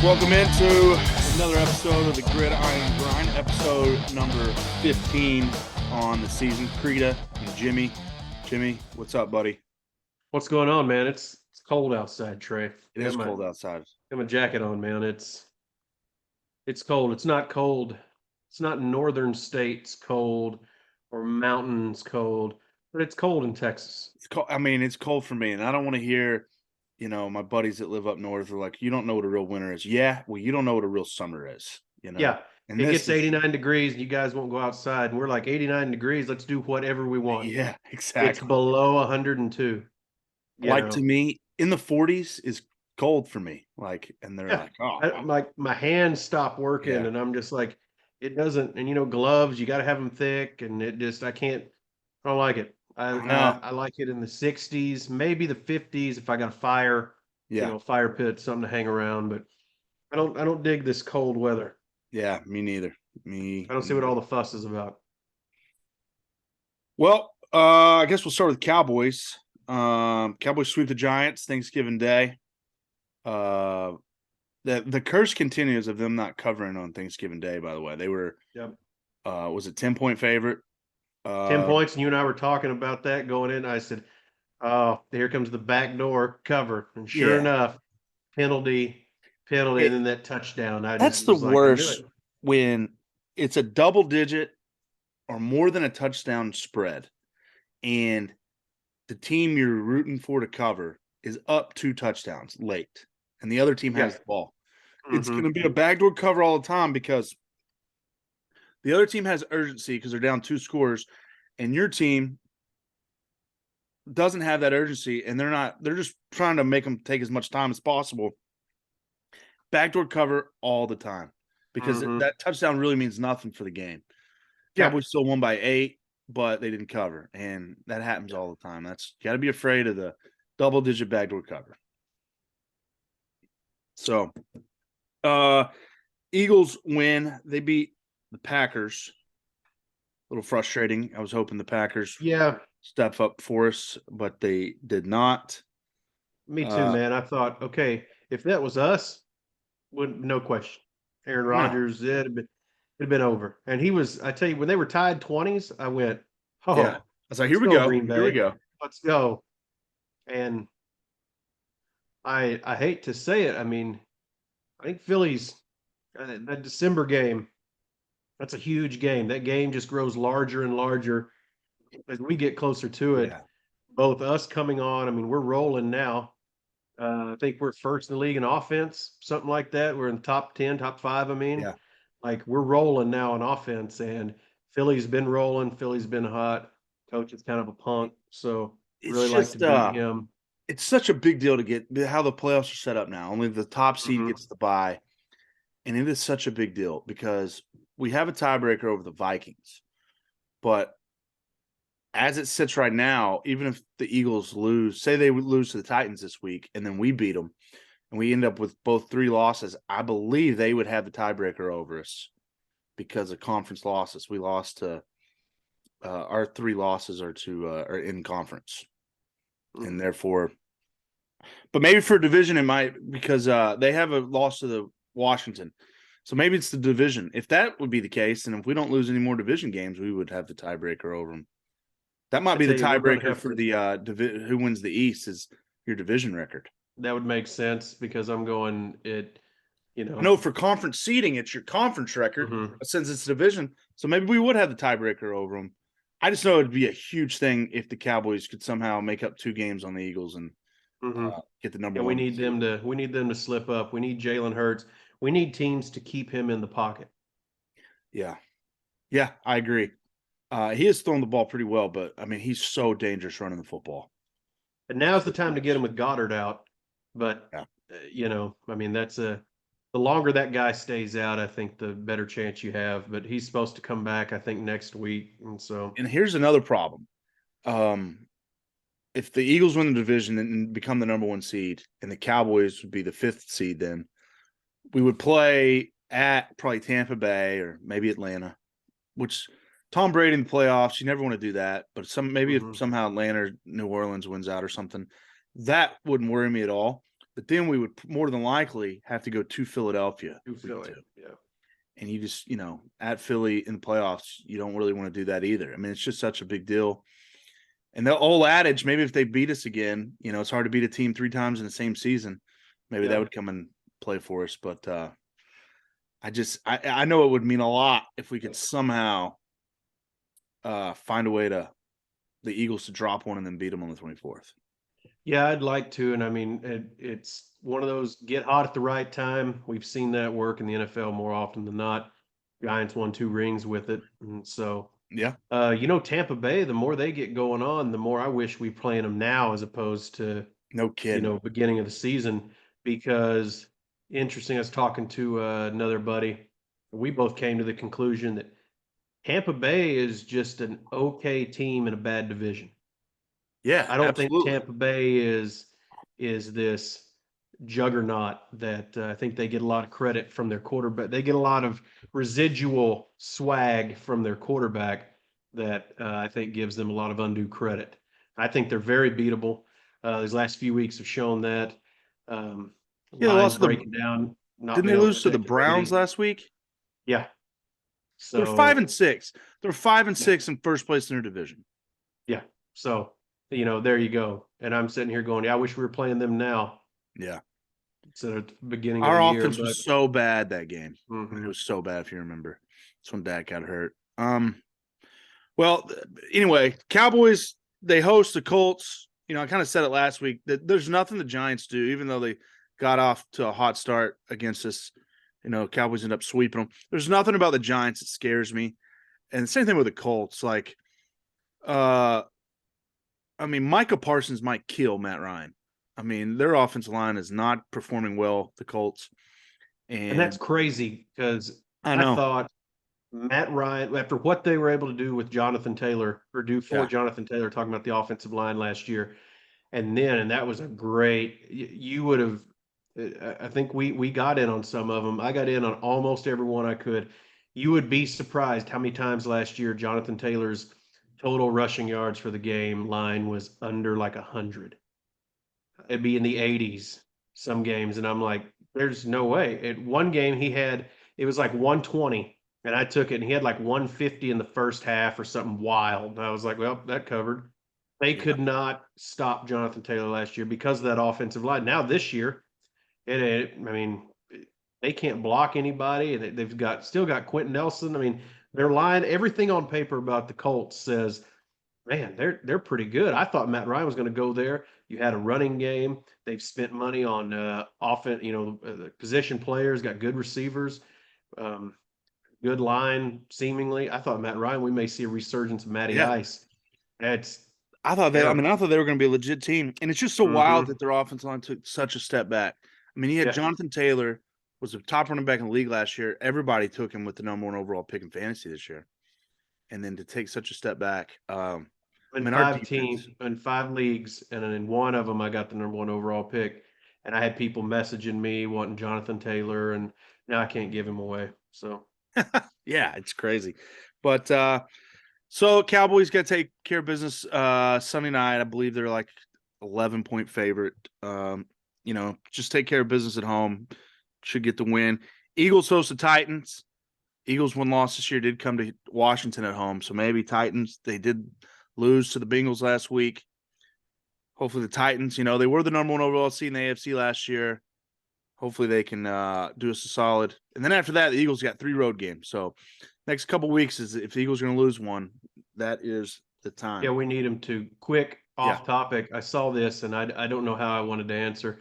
Welcome into another episode of the Gridiron Grind, episode number 15 on the season. Creta and Jimmy. Jimmy, what's up, buddy? What's going on, man? It's cold outside, Trey. It is cold outside. Got my jacket on, man. It's cold. It's not cold. It's not northern states cold or mountains cold, but it's cold in Texas. It's cold. I mean, it's cold for me, and I don't want to hear, my buddies that live up north are like, you don't know what a real winter is. Yeah, well, you don't know what a real summer is, Yeah. And it gets 89 degrees and you guys won't go outside. And we're like 89 degrees. Let's do whatever we want. Yeah, exactly. It's below 102. To me, in the 40s is cold for me. And they're like, oh. My hands stop working and I'm just like, it doesn't. And, gloves, you got to have them thick. And I don't like it. I like it in the 60s, maybe the 50s if I got a fire, fire pit, something to hang around. But I don't dig this cold weather. Yeah, me neither. I don't see what all the fuss is about. Well, I guess we'll start with Cowboys. Cowboys sweep the Giants Thanksgiving Day. The curse continues of them not covering on Thanksgiving Day, by the way. They were was it 10-point favorite? 10 points, and you and I were talking about that going in. I said, oh, here comes the backdoor cover. And sure enough, penalty, and then that touchdown. That's the worst when it's a double digit or more than a touchdown spread, and the team you're rooting for to cover is up 2 touchdowns late, and the other team has the ball. Mm-hmm. It's going to be a backdoor cover all the time because the other team has urgency because they're down 2 scores, and your team doesn't have that urgency, and they're just trying to make them take as much time as possible. Backdoor cover all the time because that touchdown really means nothing for the game. Cowboys still won by 8, but they didn't cover, and that happens all the time. You got to be afraid of the double-digit backdoor cover. So, Eagles win. They beat the Packers. A little frustrating. I was hoping the Packers step up for us, but they did not. Me too, man. I thought, okay, if that was us, no question. Aaron Rodgers, it'd have been over. And I tell you, when they were tied 20s, I went, I was like, here we go. Here we go. Let's go. And I hate to say it. I mean, I think Philly's that December game, that's a huge game. That game just grows larger and larger as we get closer to it. Yeah. Both us coming on, I mean, we're rolling now. I think we're first in the league in offense, something like that. We're in the top 10, top 5, I mean. Yeah. We're rolling now on offense, and Philly's been rolling. Philly's been hot. Coach is kind of a punk, so really like to beat him. It's such a big deal to get how the playoffs are set up now. Only the top seed gets the bye, and it is such a big deal because we have a tiebreaker over the Vikings. But as it sits right now, even if the Eagles lose, say they would lose to the Titans this week, and then we beat them, and we end up with both 3 losses, I believe they would have the tiebreaker over us because of conference losses. We lost to our 3 losses are in conference, and therefore. But maybe for a division, it might because they have a loss to the Washington, so maybe it's the division. If that would be the case, and if we don't lose any more division games, we would have the tiebreaker over them. That might be the tiebreaker for the who wins the East is your division record. That would make sense because I'm going No, for conference seeding, it's your conference record since it's division. So maybe we would have the tiebreaker over them. I just know it'd be a huge thing if the Cowboys could somehow make up 2 games on the Eagles and get the number 1. We need them to slip up. We need Jalen Hurts. We need teams to keep him in the pocket. Yeah, I agree. He has thrown the ball pretty well, but I mean he's so dangerous running the football. And now's the time to get him with Goddard out. But I mean the longer that guy stays out, I think the better chance you have. But he's supposed to come back, I think, next week. And here's another problem. If the Eagles win the division and become the number 1 seed, and the Cowboys would be the 5th seed, then we would play at probably Tampa Bay or maybe Atlanta, which Tom Brady in the playoffs, you never want to do that. But if somehow Atlanta or New Orleans wins out or something, that wouldn't worry me at all. but then we would more than likely have to go to Philadelphia. To week Philly, 2. yeah. And you just, at Philly in the playoffs, you don't really want to do that either. I mean, it's just such a big deal. And the old adage, maybe if they beat us again, it's hard to beat a team 3 times in the same season. Maybe that would come and play for us. But I know it would mean a lot if we could somehow find a way the Eagles to drop one and then beat them on the 24th. Yeah, I'd like to. And I mean, it's one of those get hot at the right time. We've seen that work in the NFL more often than not. Giants won 2 rings with it. And so, Yeah. Tampa Bay, the more they get going on, the more I wish we playing them now as opposed to, No kidding. beginning of the season. Because interesting, I was talking to another buddy. We both came to the conclusion that Tampa Bay is just an okay team in a bad division. Yeah, I don't think absolutely. Tampa Bay is this juggernaut that I think they get a lot of credit from their quarterback. They get a lot of residual swag from their quarterback that I think gives them a lot of undue credit. I think they're very beatable. These last few weeks have shown that. Yeah, they Lines lost breaking down, not didn't they being able to lose to the protect their Browns rating. last week? Yeah. They're So 5-6. They're 5-6 in first place in their division. yeah. So, there you go. And I'm sitting here going, yeah, I wish we were playing them now Yeah. instead of the beginning of Our the year. offense was so bad that game. Mhm. It was so bad, if you remember. That's when Dak got hurt. Well, anyway, Cowboys, they host the Colts. I kind of said it last week that there's nothing the Giants do, even though they got off to a hot start against us. Cowboys end up sweeping them. There's nothing about the Giants that scares me. And the same thing with the Colts. Like, Micah Parsons might kill Matt Ryan. Their offensive line is not performing well, the Colts. And that's crazy because I I know. thought Matt Ryan, after what they were able to do with Jonathan Taylor, or do for Jonathan Taylor, talking about the offensive line last year, and that was a great. You would have. I think we got in on some of them. I got in on almost every one I could. You would be surprised how many times last year Jonathan Taylor's total rushing yards for the game line was under like 100. It'd be in the 80s some games, and I'm like, there's no way. At one game it was like 120, and I took it, and he had like 150 in the first half or something wild. And I was like, well, that covered. They could not stop Jonathan Taylor last year because of that offensive line. Now this year, they can't block anybody, and they've still got Quentin Nelson. Their line, everything on paper about the Colts says, man, they're pretty good. I thought Matt Ryan was going to go there. You had a running game. They've spent money on offense, position players, got good receivers, good line, seemingly. I thought Matt Ryan, we may see a resurgence of Matty Ice. I thought they were going to be a legit team, and it's just so wild that their offensive line took such a step back. You had Jonathan Taylor was the top running back in the league last year. Everybody took him with the number 1 overall pick in fantasy this year, and then to take such a step back. In 5 teams, in 5 leagues, and in one of them, I got the number 1 overall pick, and I had people messaging me wanting Jonathan Taylor, and now I can't give him away. So, yeah, it's crazy, but so Cowboys got to take care of business Sunday night. I believe they're like 11-point favorite. Just take care of business at home. Should get the win. Eagles host the Titans. Eagles 1 loss this year did come to Washington at home, so maybe Titans. They did lose to the Bengals last week. Hopefully the Titans, they were the number 1 overall seed in the AFC last year. Hopefully they can do us a solid. And then after that, the Eagles got 3 road games. So next couple weeks is if the Eagles are going to lose one, that is the time. Yeah, we need them to. Quick off topic. I saw this, and I don't know how I wanted to answer.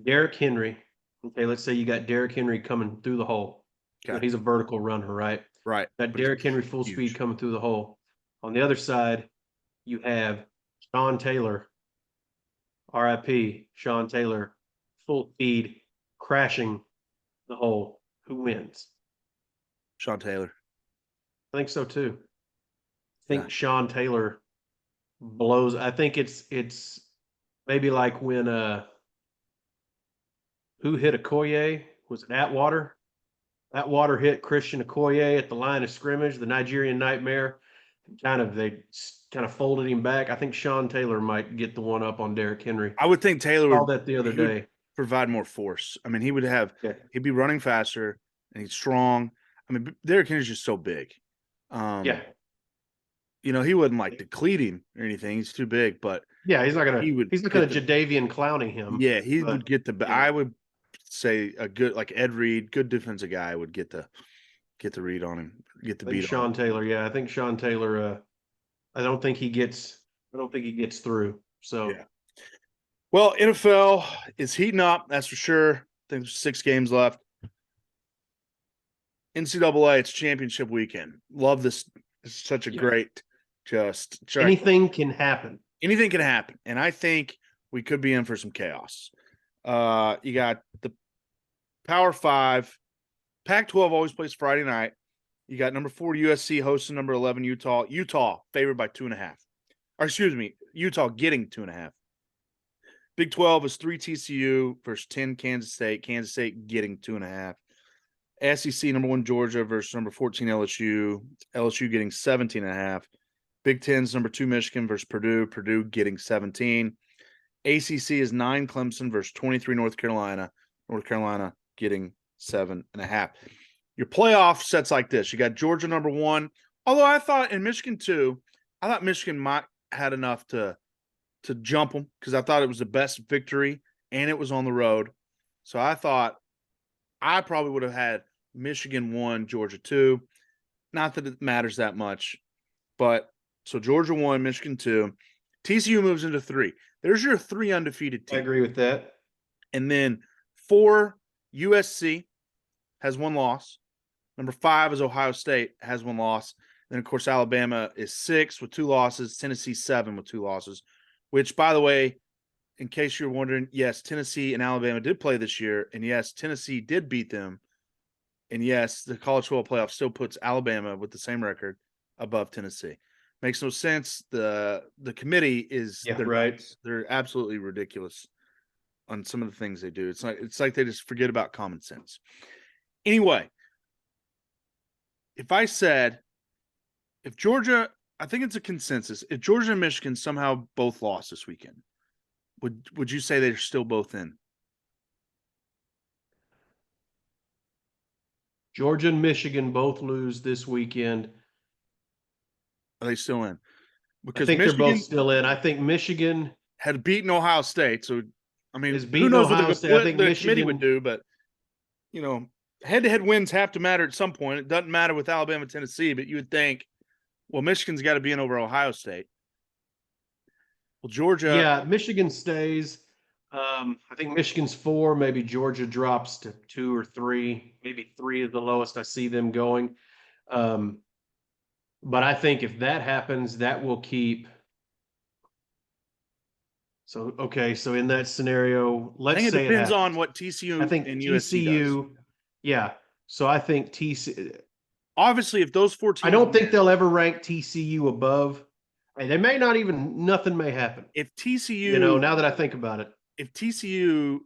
Derrick Henry. Okay, let's say you got Derrick Henry coming through the hole. Okay. He's a vertical runner, right? Right. That Derrick Henry full speed coming through the hole. On the other side, you have Sean Taylor, RIP, Sean Taylor, full speed, crashing the hole. Who wins? Sean Taylor. I think so too. I think Sean Taylor blows. I think it's maybe like when who hit Okoye? Was it Atwater? Atwater hit Christian Okoye at the line of scrimmage, the Nigerian Nightmare. They kind of folded him back. I think Sean Taylor might get the one up on Derrick Henry. I would think Taylor saw that the other day. provide more force. I mean, he'd be running faster and he's strong. I mean, Derrick Henry's just so big. Yeah. You know, he wouldn't like depleting or anything. He's too big, but Yeah, he's not gonna Jadeveon Clowning him. yeah, he but, would get the. you know. I would say a good like Ed Reed, good defensive guy would get the read on him, get the I think beat on Sean him. Taylor. Yeah, I think Sean Taylor. I don't think he gets through. So Yeah. Well, NFL is heating up. That's for sure. I think there's 6 games left. NCAA, it's championship weekend. Love this. It's such a great, anything can happen. Anything can happen, and I think we could be in for some chaos. You got the Power 5. Pac-12 always plays Friday night. You got number 4 USC hosting number 11 Utah. Utah favored by 2.5. Or excuse me, Utah getting 2.5. Big 12 is 3 TCU versus 10 Kansas State. Kansas State getting 2.5. SEC number 1 Georgia versus number 14 LSU. LSU getting 17.5. Big 10's number 2 Michigan versus Purdue. Purdue getting 17. ACC is 9 Clemson versus 23 North Carolina. North Carolina getting 7.5. Your playoff sets like this. You got Georgia number 1. Although I thought in Michigan 2, I thought Michigan might had enough to jump them because I thought it was the best victory and it was on the road. So I thought I probably would have had Michigan 1, Georgia 2. Not that it matters that much, but so Georgia 1, Michigan 2. TCU moves into 3. There's your 3 undefeated teams. I agree with that. And then 4, USC has 1 loss. Number 5 is Ohio State, has 1 loss. Then, of course, Alabama is 6 with 2 losses. Tennessee 7 with 2 losses, which, by the way, in case you're wondering, yes, Tennessee and Alabama did play this year. And, yes, Tennessee did beat them. And, yes, the college football playoff still puts Alabama with the same record above Tennessee. Makes no sense. The committee is they're absolutely ridiculous on some of the things they do. It's like they just forget about common sense. Anyway, if Georgia, I think it's a consensus. If Georgia and Michigan somehow both lost this weekend, would you say they're still both in? Georgia and Michigan both lose this weekend. Are they still in? Because I think Michigan, they're both still in. I think Michigan had beaten Ohio State. So, I mean, who knows what the committee would do, but, you know, head-to-head wins have to matter at some point. It doesn't matter with Alabama, Tennessee, but you would think, well, Michigan's got to be in over Ohio State. Well, Georgia. Yeah, Michigan stays. I think Michigan's 4. Maybe Georgia drops to 2 or 3. Maybe 3 is the lowest I see them going. But I think if that happens, that will keep. So, okay. So in that scenario, let's say it depends on what TCU I think and TCU, USC does. Yeah. So I think TCU. Obviously, if those 4 teams. I don't think they'll ever rank TCU above. And they may not even, nothing may happen. If TCU. You know, now that I think about it. If TCU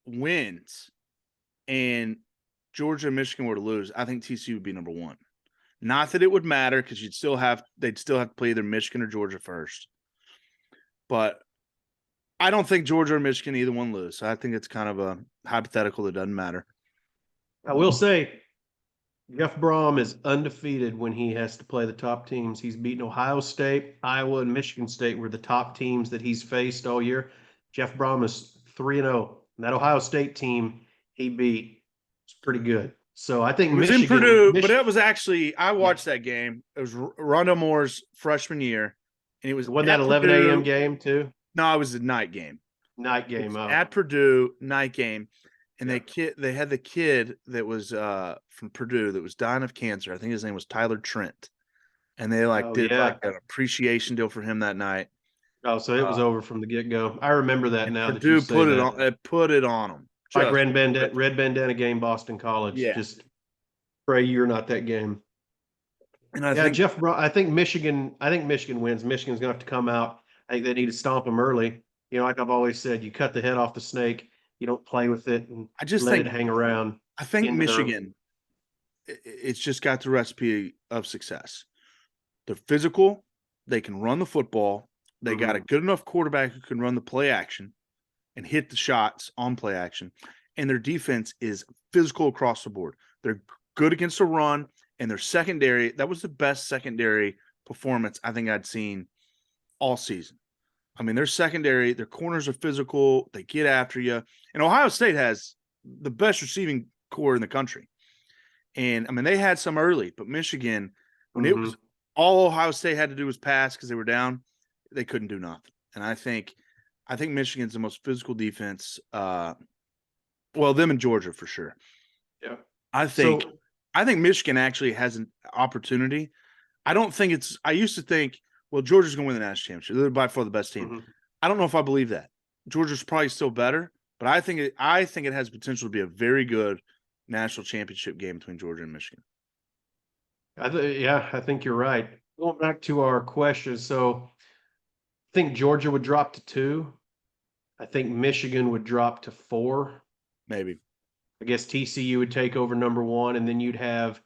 wins and Georgia and Michigan were to lose, I think TCU would be number 1. Not that it would matter because they'd still have to play either Michigan or Georgia first. But I don't think Georgia or Michigan either one lose. So I think it's kind of a hypothetical that doesn't matter. I will say Jeff Brom is undefeated when he has to play the top teams. He's beaten Ohio State, Iowa, and Michigan State were the top teams that he's faced all year. Jeff Brom is 3-0. That Ohio State team he beat was pretty good. So I think it was Michigan, in Purdue, but it was actually I watched that game. It was Rondo Moore's freshman year, and it was that 11 a.m. game too. No, it was a night game. Night game at Purdue, night game, and they had the kid that was from Purdue that was dying of cancer. I think his name was Tyler Trent, and they did like an appreciation deal for him that night. Oh, so it was over from the get-go. I remember that now. Purdue that you put it on them. Like red bandana game, Boston College. Yeah. Just pray you're not that game. And I think Jeff, I think Michigan wins. Michigan's gonna have to come out. I think they need to stomp them early. You know, like I've always said, you cut the head off the snake. You don't play with it and let it hang around. I think Michigan, it's just got the recipe of success. They're physical. They can run the football. They got a good enough quarterback who can run the play action. and hit the shots on play action. And their defense is physical across the board. They're good against the run, and their secondary, that was the best secondary performance I think I'd seen all season. I mean, their secondary, their corners are physical. They get after you. And Ohio State has the best receiving core in the country. And, I mean, they had some early, but Michigan, when it was all Ohio State had to do was pass because they were down, they couldn't do nothing. And I think Michigan's the most physical defense. Well, them and Georgia for sure. Yeah. I think Michigan actually has an opportunity. I used to think, well, Georgia's going to win the national championship. They're by far the best team. I don't know if I believe that. Georgia's probably still better, but I think it has potential to be a very good national championship game between Georgia and Michigan. I think you're right. Going back to our question, so I think Georgia would drop to 2. I think Michigan would drop to 4. Maybe. I guess TCU would take over number 1, and then you'd have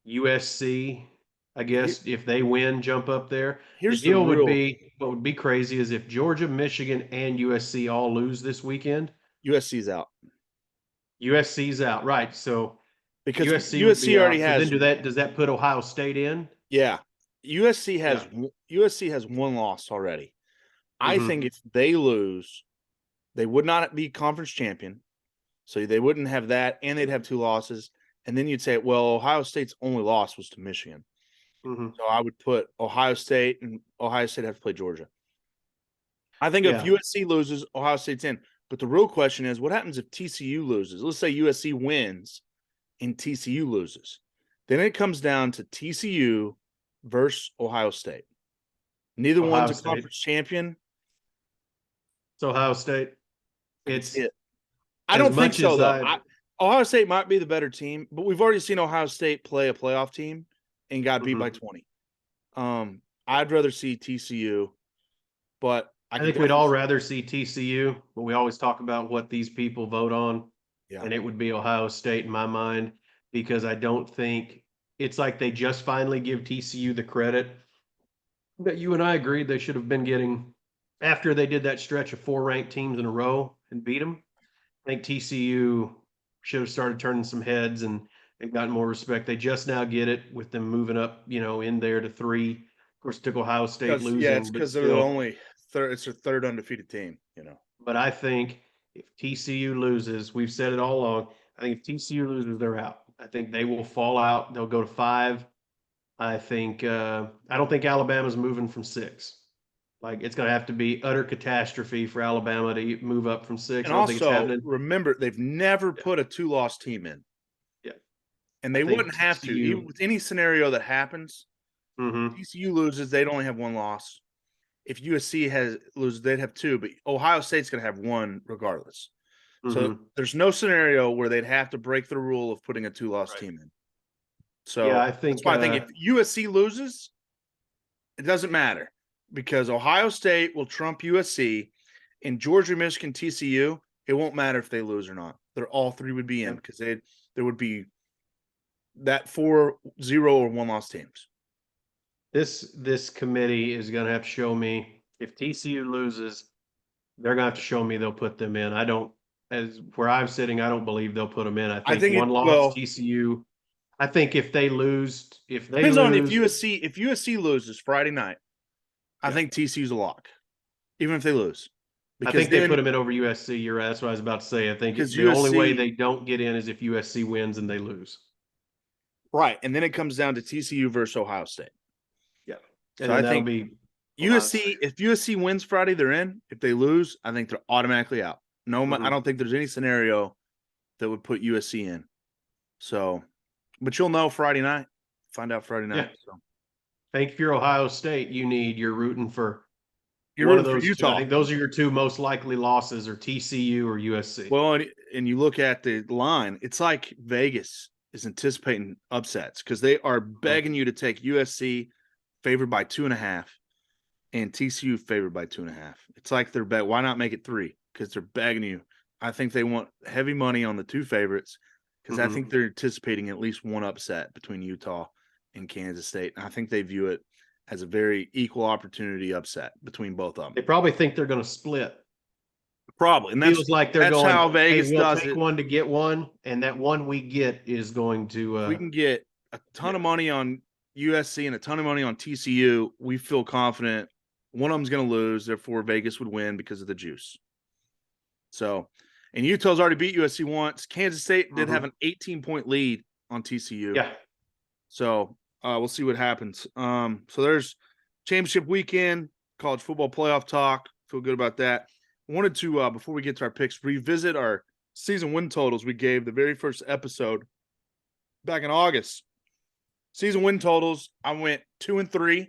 USC. I guess if they win, jump up there. Here's the deal would be, what would be crazy is if Georgia, Michigan, and USC all lose this weekend. USC's out. USC's out, right? So because USC already has. So then does that put Ohio State in? Yeah, USC has one loss already. I think if they lose, they would not be conference champion, so they wouldn't have that, and they'd have 2 losses. And then you'd say, well, Ohio State's only loss was to Michigan. So I would put Ohio State, and Ohio State have to play Georgia. I think if USC loses, Ohio State's in. But the real question is, what happens if TCU loses? Let's say USC wins and TCU loses. Then it comes down to TCU versus Ohio State. Neither one's a conference champion. It's Ohio State. I don't think so, though. Ohio State might be the better team, but we've already seen Ohio State play a playoff team and got beat by 20. I'd rather see TCU, but I think we'd all rather see TCU, but we always talk about what these people vote on, and it would be Ohio State in my mind, because I don't think it's like they just finally give TCU the credit that you and I agreed they should have been getting after they did that stretch of 4 ranked teams in a row and beat them. I think TCU should have started turning some heads and gotten more respect. They just now get it with them moving up, in there to 3. Of course, it took Ohio State losing. Yeah, it's because they're only third. It's their third undefeated team, But I think if TCU loses, we've said it all along. I think if TCU loses, they're out. I think they will fall out. They'll go to 5. I think I don't think Alabama's moving from 6. Like, it's going to have to be utter catastrophe for Alabama to move up from 6. And also, remember, they've never put a 2-loss team in. Yeah. And they wouldn't have to. Even with any scenario that happens, TCU loses, they'd only have 1 loss. If USC loses, they'd have 2. But Ohio State's going to have 1 regardless. So there's no scenario where they'd have to break the rule of putting a 2-loss team in. So that's why I think if USC loses, it doesn't matter. Because Ohio State will trump USC, and Georgia, Michigan, TCU, it won't matter if they lose or not. They're all 3 would be in because there would be that 4-0 or 1-loss teams. This committee is going to have to show me if TCU loses, they're going to have to show me they'll put them in. Where I'm sitting, I don't believe they'll put them in. I think 1 loss TCU. I think if they lose, depends on if USC loses Friday night. I think TCU's a lock, even if they lose. I think they put them in over USC. You're right. That's what I was about to say. I think the only way they don't get in is if USC wins and they lose. Right, and then it comes down to TCU versus Ohio State. Yeah, so I think USC. If USC wins Friday, they're in. If they lose, I think they're automatically out. No, I don't think there's any scenario that would put USC in. So, but you'll know Friday night. Find out Friday night. Yeah. So. I think if you're Ohio State, you're rooting for one of those. Utah. I think those are your 2 most likely losses, or TCU or USC. Well, and you look at the line, it's like Vegas is anticipating upsets because they are begging you to take USC favored by 2.5 and TCU favored by 2.5. It's like they're bet. Why not make it 3? Because they're begging you. I think they want heavy money on the 2 favorites because I think they're anticipating at least 1 upset between Utah and Kansas State. And I think they view it as a very equal opportunity upset between both of them. They probably think they're going to split. Probably. And Feels like they're that's going, how hey, Vegas we'll does take it. one to get one, and that one we get is going to If we can get a ton of money on USC and a ton of money on TCU, we feel confident one of them's going to lose. Therefore, Vegas would win because of the juice. So, and Utah's already beat USC once. Kansas State did have an 18-point lead on TCU. Yeah. So we'll see what happens. So there's championship weekend, college football playoff talk. Feel good about that. I wanted to, before we get to our picks, revisit our season win totals we gave the very first episode back in August. Season win totals, I went 2-3.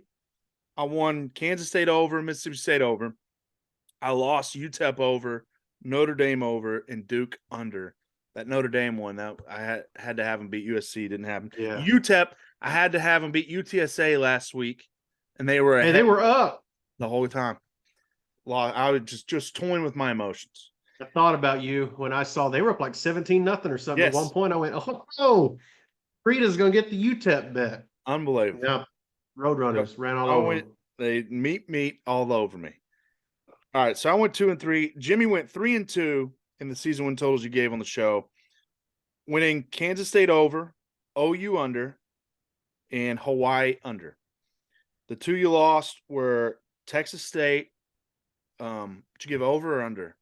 I won Kansas State over, Mississippi State over. I lost UTEP over, Notre Dame over, and Duke under. That Notre Dame one, that I had to have them beat USC. Didn't happen. Yeah. UTEP, I had to have them beat UTSA last week, and they were Hey, they were up the whole time. I was just toying with my emotions. I thought about you when I saw they were up like 17-0 or something. Yes. At one point, I went, "Oh, Rita's going to get the UTEP bet." Unbelievable. Yeah, Roadrunners ran all over them. They meat all over me. All right, so I went 2-3. Jimmy went 3-2 in the season win totals you gave on the show, winning Kansas State over, OU under, and Hawaii under. The two you lost were Texas State. Did you give over or under?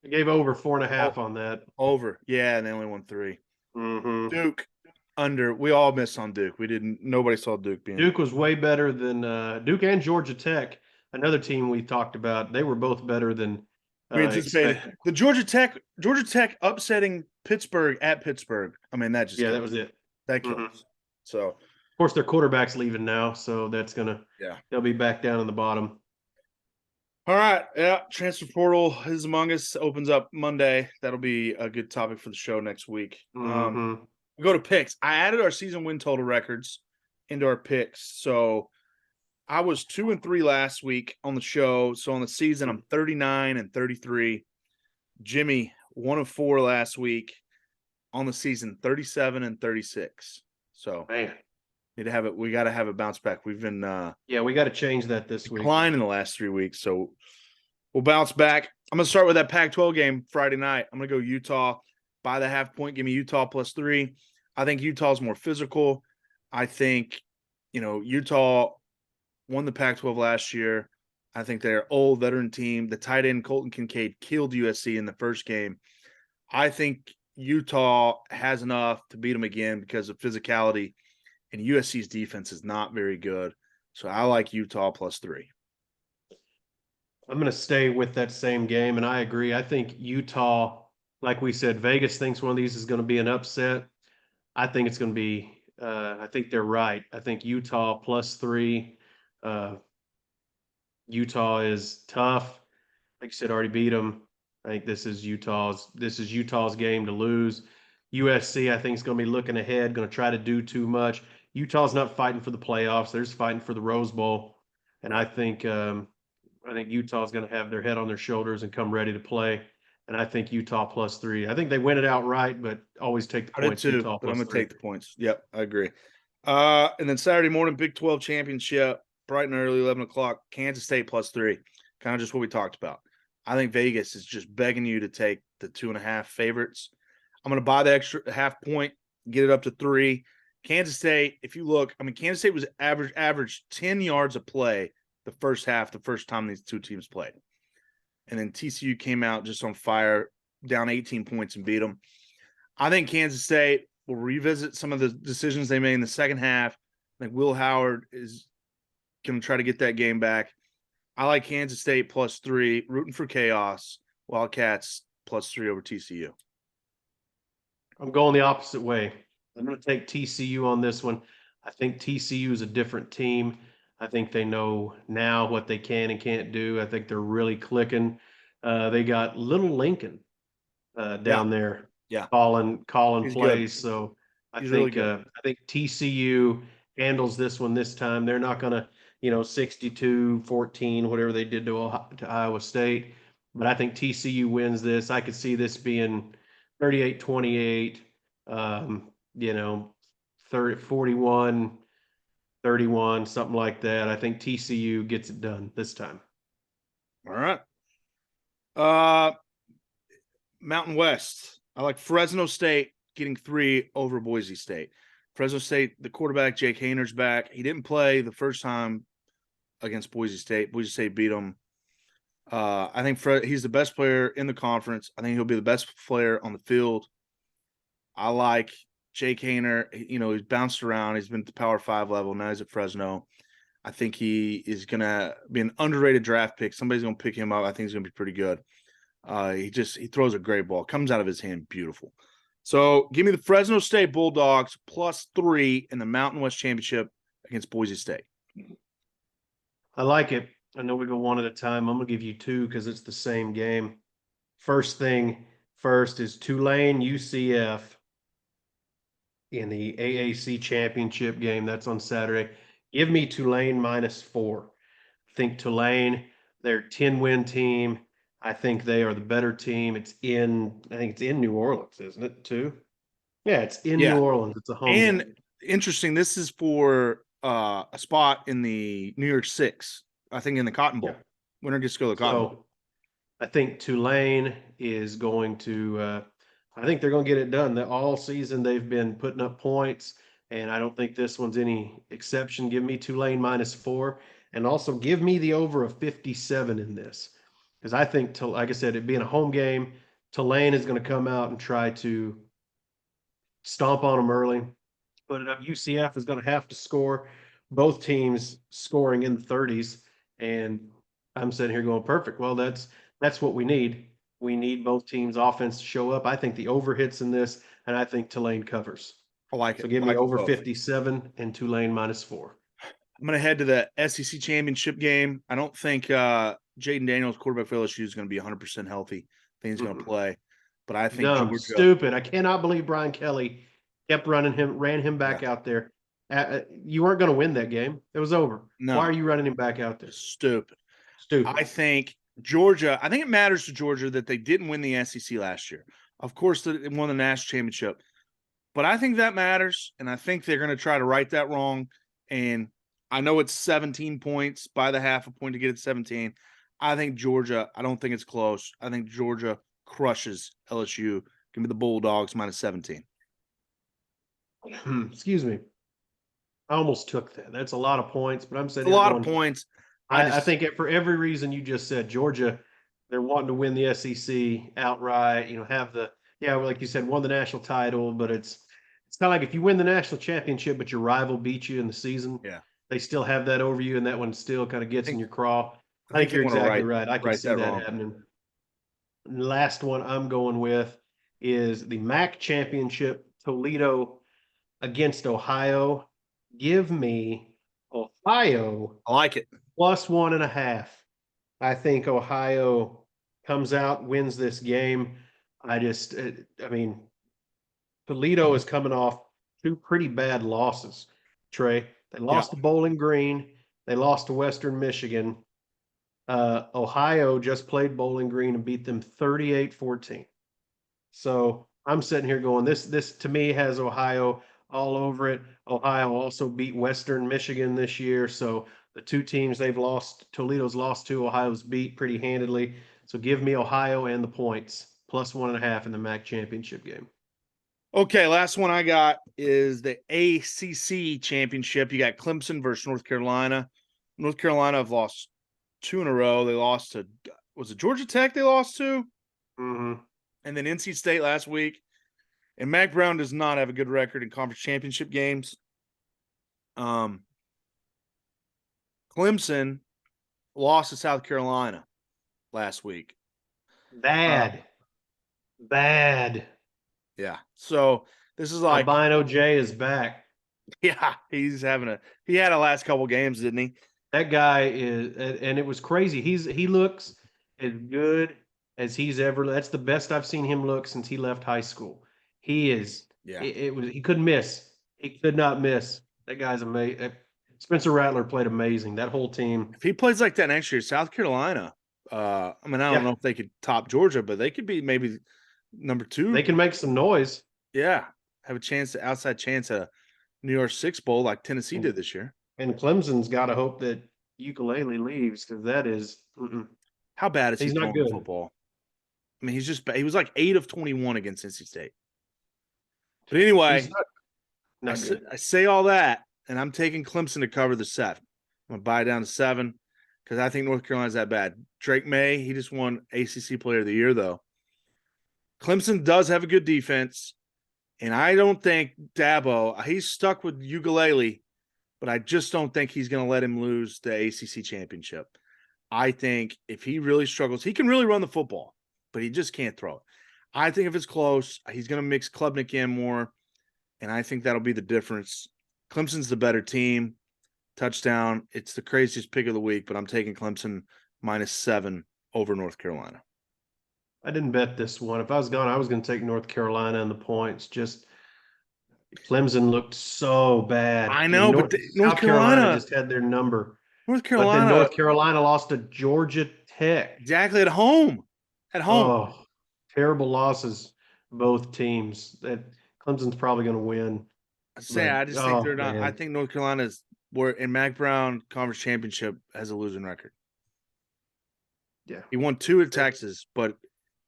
I gave over 4.5 on that. Over, yeah, and they only won 3. Mm-hmm. Duke under. We all missed on Duke. We didn't. Nobody saw Duke being. Duke was way better than Duke and Georgia Tech. Another team we talked about. They were both better than we anticipated. expected. The Georgia Tech upsetting Pittsburgh at Pittsburgh. I mean, that just that was it. That kills. So, of course, their quarterback's leaving now, so that's gonna they'll be back down in the bottom. All right, yeah. Transfer portal is among us. Opens up Monday. That'll be a good topic for the show next week. We go to picks. I added our season win total records into our picks. So I was 2-3 last week on the show. So on the season, I'm 39-33. Jimmy 1-4 last week on the season, 37-36. So man, need to have it. We got to have it bounce back. We've been we got to change that this week. Decline in the last 3 weeks, so we'll bounce back. I'm gonna start with that Pac-12 game Friday night. I'm gonna go Utah by the half point. Give me Utah +3. I think Utah's more physical. I think Utah won the Pac-12 last year. I think they're an old veteran team. The tight end Colton Kincaid killed USC in the first game. I think Utah has enough to beat them again because of physicality. And USC's defense is not very good. So I like Utah +3. I'm going to stay with that same game, and I agree. I think Utah, like we said, Vegas thinks one of these is going to be an upset. I think it's going to be I think they're right. I think Utah +3. Utah is tough. Like you said, already beat them. I think this is Utah's game to lose. USC, I think, is going to be looking ahead, going to try to do too much. Utah's not fighting for the playoffs; they're just fighting for the Rose Bowl. And I think Utah's going to have their head on their shoulders and come ready to play. And I think Utah +3. I think they win it outright, but always take the points. I do too, Utah but I'm going to take +3. the points. Yep, I agree. And then Saturday morning, Big 12 championship, bright and early, 11 o'clock, Kansas State +3. Kind of just what we talked about. I think Vegas is just begging you to take the 2.5 favorites. I'm going to buy the extra half point, get it up to 3. Kansas State, if you look, Kansas State was average 10 yards of play the first half, the first time these two teams played. And then TCU came out just on fire, down 18 points and beat them. I think Kansas State will revisit some of the decisions they made in the second half. I think Will Howard is going to try to get that game back. I like Kansas State +3, rooting for chaos. Wildcats +3 over TCU. I'm going the opposite way. I'm going to take TCU on this one. I think TCU is a different team. I think they know now what they can and can't do. I think they're really clicking. They got little Lincoln down there, calling He's plays. good. So I He's think TCU handles this one this time. They're not going to 62-14, whatever they did to Iowa State. But I think TCU wins this. I could see this being 38-28, 41-31, something like that. I think TCU gets it done this time. All right. Mountain West. I like Fresno State getting 3 over Boise State. Fresno State, the quarterback, Jake Hayner's back. He didn't play the first time against Boise State. Boise State beat him. I think he's the best player in the conference. I think he'll be the best player on the field. I like Jake Hayner. He's bounced around. He's been at the Power 5 level. Now he's at Fresno. I think he is going to be an underrated draft pick. Somebody's going to pick him up. I think he's going to be pretty good. He throws a great ball. Comes out of his hand beautiful. So give me the Fresno State Bulldogs +3 in the Mountain West Championship against Boise State. I like it. I know we go one at a time. I'm going to give you 2 because it's the same game. First thing first is Tulane UCF in the AAC championship game. That's on Saturday. Give me Tulane -4. I think Tulane, they're a 10-win team. I think they are the better team. I think it's in New Orleans, isn't it, too? Yeah, it's in New Orleans. It's a home game. And interesting, this is for a spot in the New Year's Six, I think in the Cotton Bowl. Yeah. Winner gets to go to the Cotton Bowl. I think Tulane is going to I think they're going to get it done. All season they've been putting up points, and I don't think this one's any exception. Give me Tulane -4, and also give me the over of 57 in this. Because I think, like I said, it being a home game, Tulane is going to come out and try to stomp on them early. Put it up. UCF is going to have to score. Both teams scoring in the 30s, and I'm sitting here going, perfect. Well, that's what we need. We need both teams' offense to show up. I think the over hits in this, and I think Tulane covers. I like it. So give me over 57 and Tulane -4. I'm going to head to the SEC championship game. I don't think Jaden Daniels, quarterback for LSU, is going to be 100% healthy. I think he's going to play. But I think Georgia, stupid. I cannot believe Brian Kelly kept ran him back out there. You weren't going to win that game. It was over. No. Why are you running him back out there? Stupid. I think Georgia, I think it matters to Georgia that they didn't win the SEC last year. Of course, they won the national championship. But I think that matters, and I think they're going to try to right that wrong. And I know it's 17 points by the half a point to get it 17. I think Georgia, I don't think it's close. I think Georgia crushes LSU. Give me the Bulldogs -17. Excuse me. I almost took that. That's a lot of points, but I'm saying a lot of points. I think for every reason you just said, Georgia, they're wanting to win the SEC outright. Have like you said, won the national title, but it's kind of like if you win the national championship, but your rival beat you in the season. Yeah. They still have that over you, and that one still kind of gets in your craw. I think you're exactly right. I can see that happening. And the last one I'm going with is the MAC championship, Toledo against Ohio. Give me Ohio. I like it. +1.5. I think Ohio comes out, wins this game. Toledo is coming off 2 pretty bad losses, Trey. They lost to Bowling Green. They lost to Western Michigan. Ohio just played Bowling Green and beat them 38-14. So I'm sitting here going, this to me has Ohio all over it. Ohio also beat Western Michigan this year. So the 2 teams they've lost, Toledo's lost to, Ohio's beat pretty handedly. So give me Ohio and the points, +1.5 in the MAC championship game. Okay, last one I got is the ACC championship. You got Clemson versus North Carolina. North Carolina have lost 2 in a row. They lost to, was it Georgia Tech they lost to? Mm-hmm. And then NC State last week. And Mac Brown does not have a good record in conference championship games. Clemson lost to South Carolina last week. Bad. Yeah. So this is like Albino J is back. Yeah, he had a last couple games, didn't he? That guy is, and it was crazy. He looks as good as he's ever. That's the best I've seen him look since he left high school. He is. Yeah. He couldn't miss. He could not miss. That guy's amazing. Spencer Rattler played amazing. That whole team. If he plays like that next year, South Carolina. I don't know if they could top Georgia, but they could be maybe number 2. They can make some noise. Yeah, have a outside chance at a New York Six Bowl like Tennessee did this year. And Clemson's got to hope that Ukulele leaves because that is. How bad is he not good football? I mean, he was like 8 of 21 against NC State. But anyway, He's not good. I say all that, and I'm taking Clemson to cover the 7. I'm going to buy it down to 7 because I think North Carolina's that bad. Drake May, he just won ACC Player of the Year, though. Clemson does have a good defense, and I don't think Dabo, he's stuck with Ukulele, but I just don't think he's going to let him lose the ACC championship. I think if he really struggles, he can really run the football, but he just can't throw it. I think if it's close, he's going to mix Klubnik in more, and I think that'll be the difference. Clemson's the better team. Touchdown. It's the craziest pick of the week, but I'm taking Clemson -7 over North Carolina. I didn't bet this one. If I was gone, I was going to take North Carolina and the points. Just Clemson looked so bad. I know, but South Carolina just had their number. North But Carolina. then North Carolina lost to Georgia Tech. Exactly, at home. At home. Oh, terrible losses, both teams. That Clemson's probably going to win. I just think they're not. Man. I think North Carolina's where in Mac Brown Conference Championship has a losing record. Yeah. He won 2 at Texas, but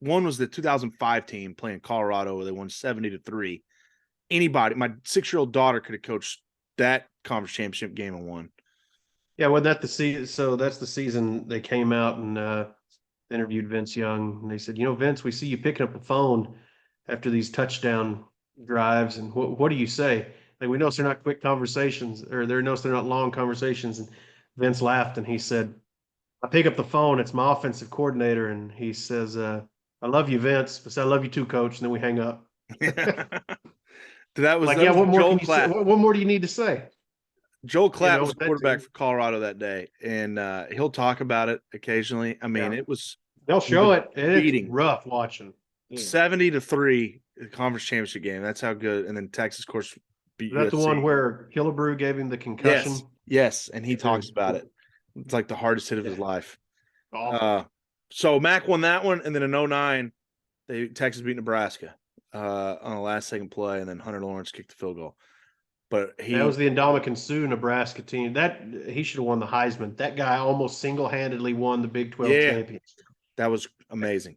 one was the 2005 team playing Colorado where they won 70-3. Anybody, my 6-year-old daughter could have coached that conference championship game and won. Yeah, well, that's the season. So that's the season they came out and interviewed Vince Young, and they said, Vince, we see you picking up the phone after these touchdown drives, and what do you say? Like, we notice they're not quick conversations, or they're not long conversations. And Vince laughed and he said, I pick up the phone, it's my offensive coordinator, and he says, I love you, Vince. I said, I love you too, coach. And then we hang up. That was like, that yeah, was what more Joel can you say? What more do you need to say? Joel Klatt was quarterback for Colorado that day, and he'll talk about it occasionally. I mean, they'll show it, and beating. It's rough watching. 70-3, the conference championship game. That's how good. And then Texas, of course, beat Is that USC. the one where Killebrew gave him the concussion? Yes, and he talks about it. It's like the hardest hit of his life. Awful. So Mac won that one, and then in 2009, Texas beat Nebraska on a last-second play, and then Hunter Lawrence kicked the field goal. But that was the Ndamukong Suh Nebraska team. He should have won the Heisman. That guy almost single-handedly won the Big 12 championship. That was amazing.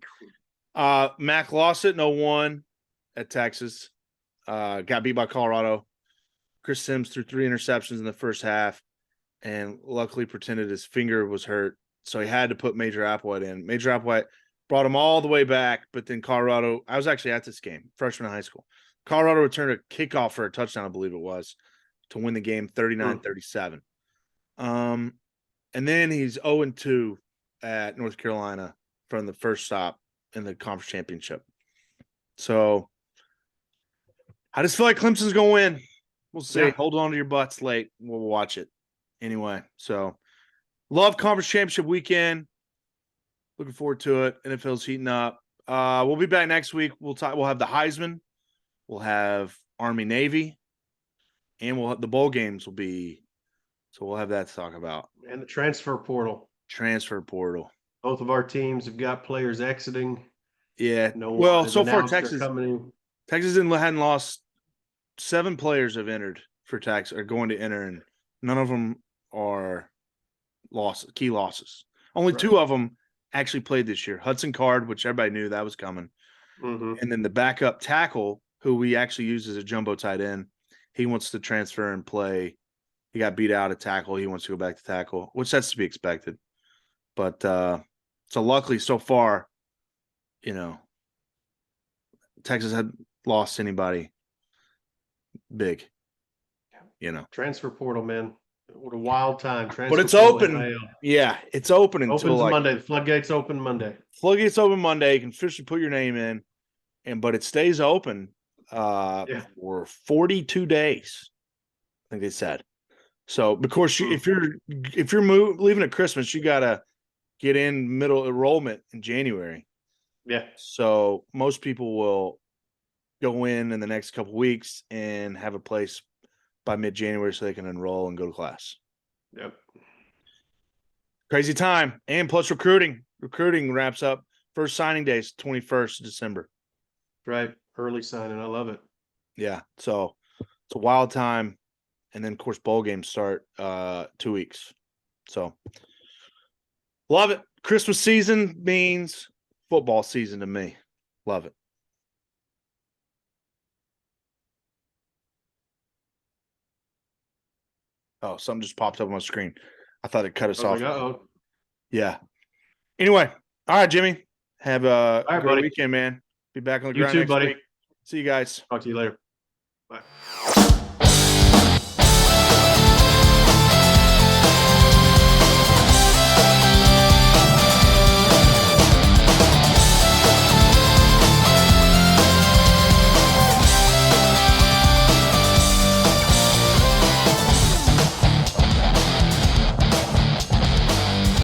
Mac lost it in 2001 at Texas. Got beat by Colorado. Chris Sims threw 3 interceptions in the first half, and luckily pretended his finger was hurt, so he had to put Major Applewhite in. Major Applewhite brought him all the way back, but then Colorado – I was actually at this game, freshman in high school. Colorado returned a kickoff for a touchdown, I believe it was, to win the game 39-37. And then he's 0-2 at North Carolina from the first stop in the conference championship. So I just feel like Clemson's going to win. We'll see. Yeah. Hold on to your butts late. We'll watch it. Anyway, so love conference championship weekend. Looking forward to it. NFL's heating up. We'll be back next week. We'll have the Heisman. We'll have Army Navy, and the bowl games will be. So we'll have that to talk about. And the transfer portal. Both of our teams have got players exiting. Yeah. So far Texas hadn't lost. 7 players have entered for Texas, are going to enter, and none of them are key losses. Only 2 of them actually played this year. Hudson Card, which everybody knew that was coming. Mm-hmm. And then the backup tackle, who we actually use as a jumbo tight end, he wants to transfer and play. He got beat out at tackle. He wants to go back to tackle, which that's to be expected. But so luckily so far, Texas hadn't lost anybody big. Transfer portal, man. What a wild time. But it's open. Yeah, it's open until Monday. The floodgates open Monday. You can officially put your name in, but it stays open for 42 days. I think they said. So, of course, if you're leaving at Christmas, you gotta get in middle enrollment in January. Yeah. So most people will go in the next couple weeks and have a place by mid-January so they can enroll and go to class. Yep. Crazy time. And plus recruiting. Recruiting wraps up. First signing day is 21st of December. Right. Early signing. I love it. Yeah. So it's a wild time. And then, of course, bowl games start 2 weeks. So love it. Christmas season means football season to me. Love it. Oh, something just popped up on my screen. I thought it cut us off. Like, uh-oh. Yeah. Anyway, all right, Jimmy. Have a right, great buddy. weekend, man. Be back on the You grind too, next buddy. week. See you guys. Talk to you later. Bye.